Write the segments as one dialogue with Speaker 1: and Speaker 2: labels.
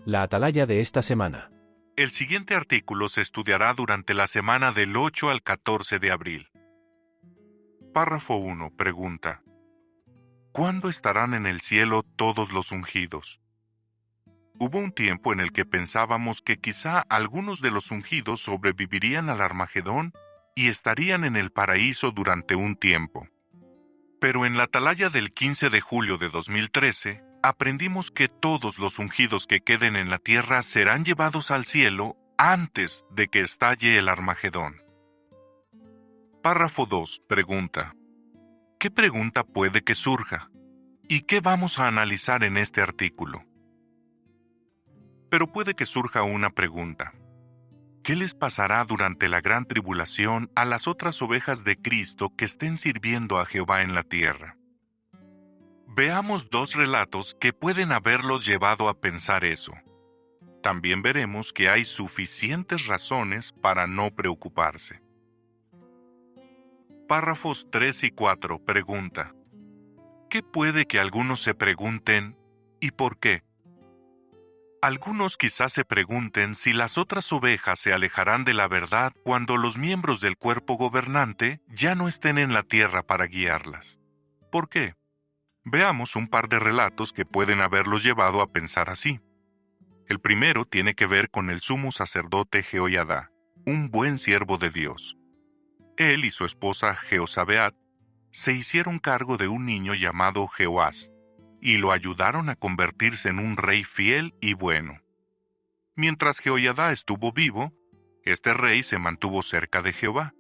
Speaker 1: La atalaya de esta semana.
Speaker 2: El siguiente artículo se estudiará durante la semana del 8 al 14 de abril. Párrafo 1. Pregunta: ¿cuándo estarán en el cielo todos los ungidos? Hubo un tiempo en el que pensábamos que quizá algunos de los ungidos sobrevivirían al Armagedón y estarían en el paraíso durante un tiempo. Pero en la atalaya del 15 de julio de 2013, aprendimos que todos los ungidos que queden en la tierra serán llevados al cielo antes de que estalle el Armagedón. Párrafo 2. Pregunta: ¿qué pregunta puede que surja? ¿Y qué vamos a analizar en este artículo? Pero puede que surja una pregunta: ¿qué les pasará durante la gran tribulación a las otras ovejas de Cristo que estén sirviendo a Jehová en la tierra? Veamos dos relatos que pueden haberlos llevado a pensar eso. También veremos que hay suficientes razones para no preocuparse. Párrafos 3 y 4. Pregunta: ¿qué puede que algunos se pregunten y por qué? Algunos quizás se pregunten si las otras ovejas se alejarán de la verdad cuando los miembros del cuerpo gobernante ya no estén en la tierra para guiarlas. ¿Por qué? Veamos un par de relatos que pueden haberlos llevado a pensar así. El primero tiene que ver con el sumo sacerdote Jehoiada, un buen siervo de Dios. Él y su esposa Jehosabeat se hicieron cargo de un niño llamado Jehoás, y lo ayudaron a convertirse en un rey fiel y bueno. Mientras Jehoiada estuvo vivo, este rey se mantuvo cerca de Jehová.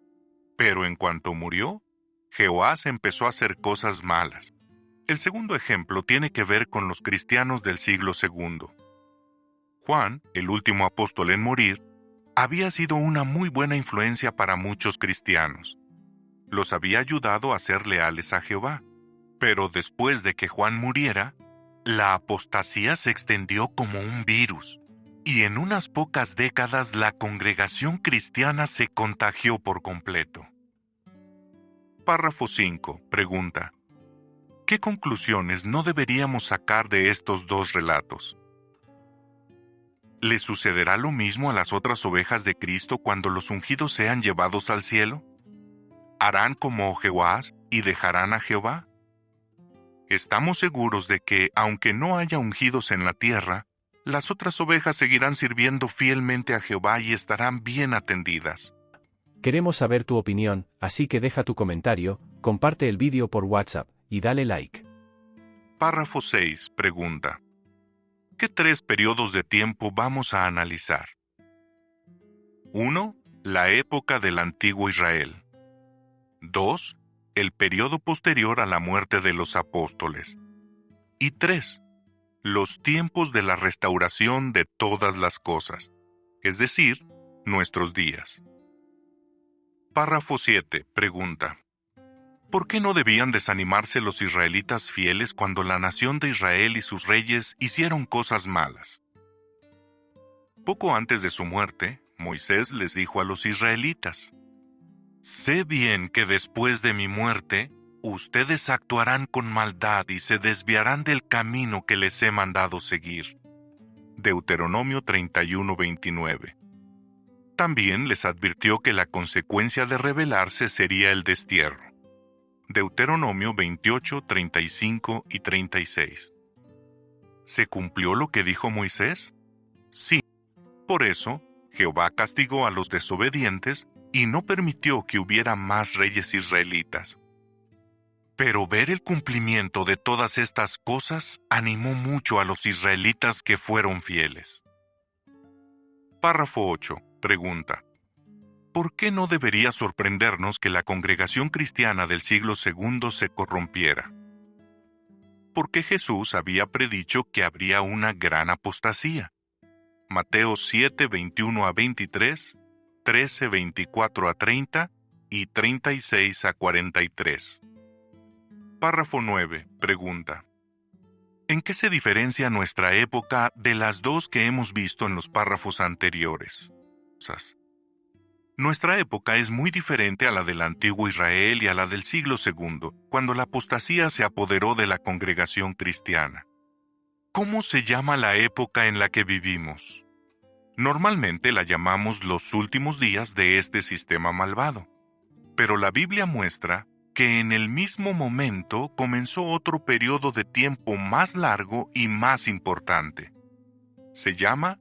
Speaker 2: Pero en cuanto murió, Jehoás empezó a hacer cosas malas. El segundo ejemplo tiene que ver con los cristianos del siglo II. Juan, el último apóstol en morir, había sido una muy buena influencia para muchos cristianos. Los había ayudado a ser leales a Jehová. Pero después de que Juan muriera, la apostasía se extendió como un virus, y en unas pocas décadas la congregación cristiana se contagió por completo. Párrafo 5. Pregunta: ¿qué conclusiones no deberíamos sacar de estos dos relatos? ¿Le sucederá lo mismo a las otras ovejas de Cristo cuando los ungidos sean llevados al cielo? ¿Harán como Jehoás y dejarán a Jehová? Estamos seguros de que, aunque no haya ungidos en la tierra, las otras ovejas seguirán sirviendo fielmente a Jehová y estarán bien atendidas.
Speaker 1: Queremos saber tu opinión, así que deja tu comentario, comparte el vídeo por WhatsApp y dale like.
Speaker 2: Párrafo 6. Pregunta: ¿qué 3 periodos de tiempo vamos a analizar? 1. La época del antiguo Israel. 2. El periodo posterior a la muerte de los apóstoles. Y 3. Los tiempos de la restauración de todas las cosas, es decir, nuestros días. Párrafo 7. Pregunta: ¿por qué no debían desanimarse los israelitas fieles cuando la nación de Israel y sus reyes hicieron cosas malas? Poco antes de su muerte, Moisés les dijo a los israelitas: sé bien que después de mi muerte, ustedes actuarán con maldad y se desviarán del camino que les he mandado seguir. Deuteronomio 31:29. También les advirtió que la consecuencia de rebelarse sería el destierro. Deuteronomio 28, 35 y 36. ¿Se cumplió lo que dijo Moisés? Sí. Por eso, Jehová castigó a los desobedientes y no permitió que hubiera más reyes israelitas. Pero ver el cumplimiento de todas estas cosas animó mucho a los israelitas que fueron fieles. Párrafo 8. Pregunta: ¿por qué no debería sorprendernos que la congregación cristiana del siglo II se corrompiera? Porque Jesús había predicho que habría una gran apostasía. Mateo 7, 21 a 23, 13, 24 a 30 y 36 a 43. Párrafo 9. Pregunta: ¿en qué se diferencia nuestra época de las dos que hemos visto en los párrafos anteriores? Nuestra época es muy diferente a la del antiguo Israel y a la del siglo II, cuando la apostasía se apoderó de la congregación cristiana. ¿Cómo se llama la época en la que vivimos? Normalmente la llamamos los últimos días de este sistema malvado. Pero la Biblia muestra que en el mismo momento comenzó otro periodo de tiempo más largo y más importante. Se llama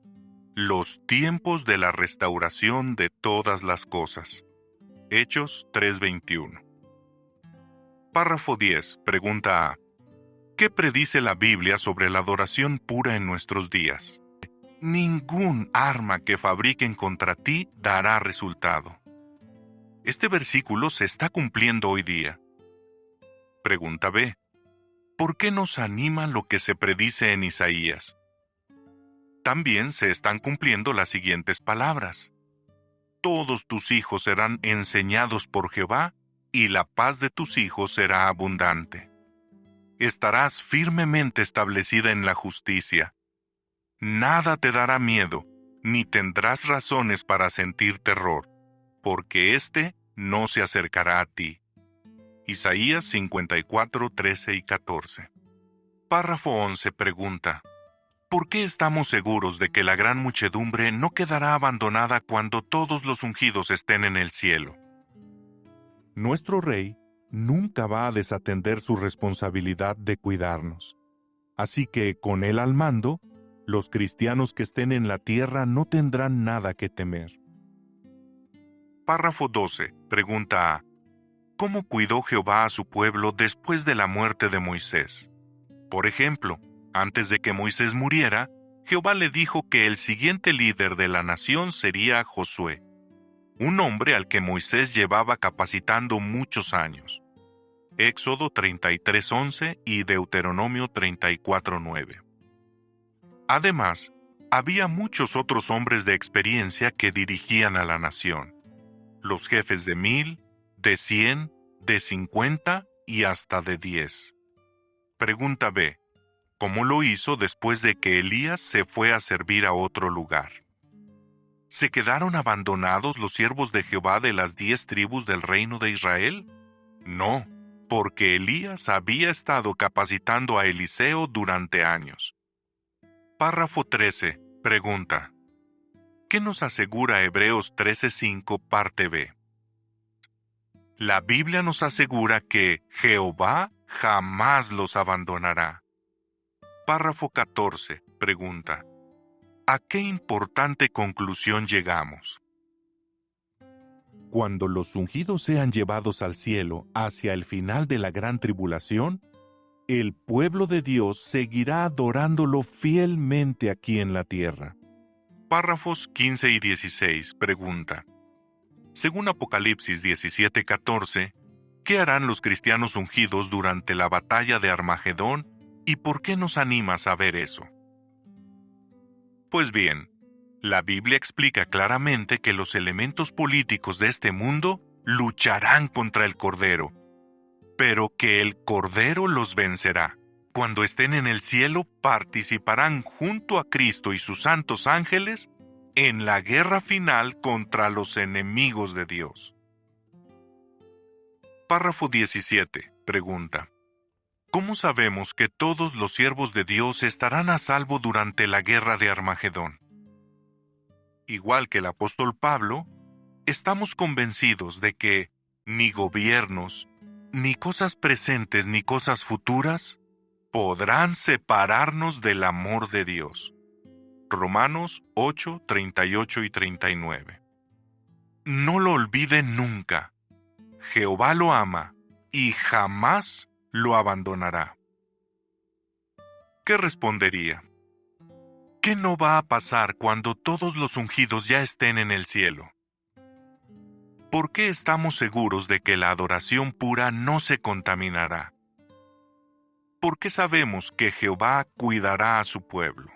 Speaker 2: los tiempos de la restauración de todas las cosas. Hechos 3:21. Párrafo 10. Pregunta A. ¿Qué predice la Biblia sobre la adoración pura en nuestros días? Ningún arma que fabriquen contra ti dará resultado. Este versículo se está cumpliendo hoy día. Pregunta B. ¿Por qué nos anima lo que se predice en Isaías? También se están cumpliendo las siguientes palabras. Todos tus hijos serán enseñados por Jehová, y la paz de tus hijos será abundante. Estarás firmemente establecida en la justicia. Nada te dará miedo, ni tendrás razones para sentir terror, porque éste no se acercará a ti. Isaías 54, 13 y 14. Párrafo 11 pregunta: ¿por qué estamos seguros de que la gran muchedumbre no quedará abandonada cuando todos los ungidos estén en el cielo? Nuestro Rey nunca va a desatender su responsabilidad de cuidarnos. Así que, con Él al mando, los cristianos que estén en la tierra no tendrán nada que temer. Párrafo 12. Pregunta A. ¿Cómo cuidó Jehová a su pueblo después de la muerte de Moisés? Por ejemplo, antes de que Moisés muriera, Jehová le dijo que el siguiente líder de la nación sería Josué, un hombre al que Moisés llevaba capacitando muchos años. Éxodo 33:11 y Deuteronomio 34:9. Además, había muchos otros hombres de experiencia que dirigían a la nación. Los jefes de 1000, de 100, de 50 y hasta de 10. Pregunta B. ¿Cómo lo hizo después de que Elías se fue a servir a otro lugar? ¿Se quedaron abandonados los siervos de Jehová de las 10 tribus del reino de Israel? No, porque Elías había estado capacitando a Eliseo durante años. Párrafo 13. Pregunta: ¿qué nos asegura Hebreos 13:5 parte B? La Biblia nos asegura que Jehová jamás los abandonará. Párrafo 14. Pregunta: ¿a qué importante conclusión llegamos? Cuando los ungidos sean llevados al cielo hacia el final de la gran tribulación, el pueblo de Dios seguirá adorándolo fielmente aquí en la tierra. Párrafos 15 y 16. Pregunta: según Apocalipsis 17:14, ¿qué harán los cristianos ungidos durante la batalla de Armagedón y por qué nos animas a ver eso? Pues bien, la Biblia explica claramente que los elementos políticos de este mundo lucharán contra el Cordero, pero que el Cordero los vencerá. Cuando estén en el cielo, participarán junto a Cristo y sus santos ángeles en la guerra final contra los enemigos de Dios. Párrafo 17. Pregunta: ¿cómo sabemos que todos los siervos de Dios estarán a salvo durante la guerra de Armagedón? Igual que el apóstol Pablo, estamos convencidos de que ni gobiernos, ni cosas presentes ni cosas futuras podrán separarnos del amor de Dios. Romanos 8, 38 y 39. No lo olviden nunca. Jehová lo ama y jamás lo abandonará. ¿Qué respondería? ¿Qué no va a pasar cuando todos los ungidos ya estén en el cielo? ¿Por qué estamos seguros de que la adoración pura no se contaminará? ¿Por qué sabemos que Jehová cuidará a su pueblo?